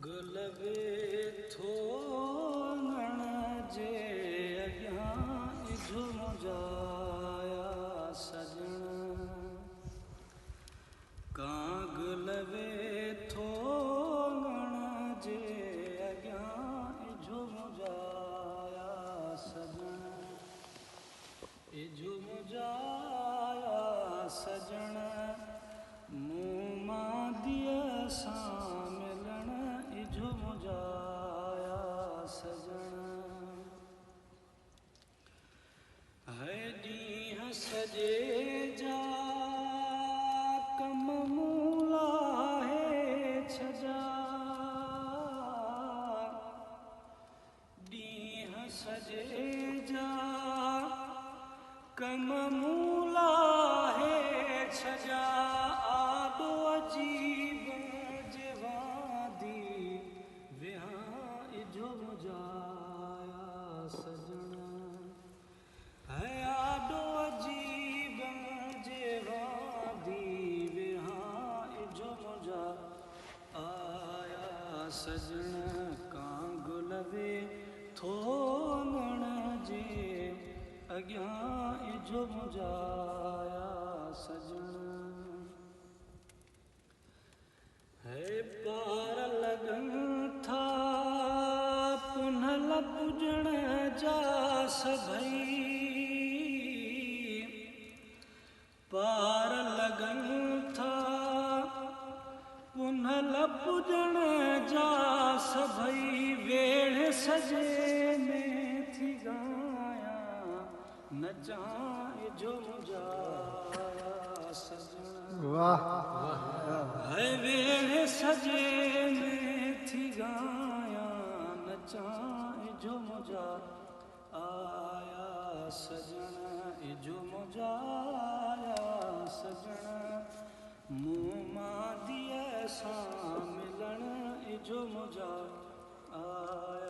गुलवे थो नण जे अॻियां झुमजाया सजण कां गुलवे थो नण जे अॻियां झुमजाया सजण झुमजाया सजण मूं मां दिय सां मिलण झुमजाया सजण है ॾींहं सॼे जा कम मूं लाहे छजा ॾींहं सॼे जा कम मूं लाहे छजा आॾो अजीब जेवादी विहां झुमजाया सजण है आॾो अजीब जेवादी विहां झुमजा आया सजण कां गुलवे थो नण जे अॻियां झुमजाया सजण है पार लॻनि था पुनल पुॼण जा सभई पार लॻनि था पुनल पुॼण जा सभई वेड़ सजे में थी गाया नचां झुमजाया सजण वाह है वेड़ सजे में थी गाया नचां झुमजा आया सजण झुमजाया सजण मूं मां दिय सां मिलण झुमजा आया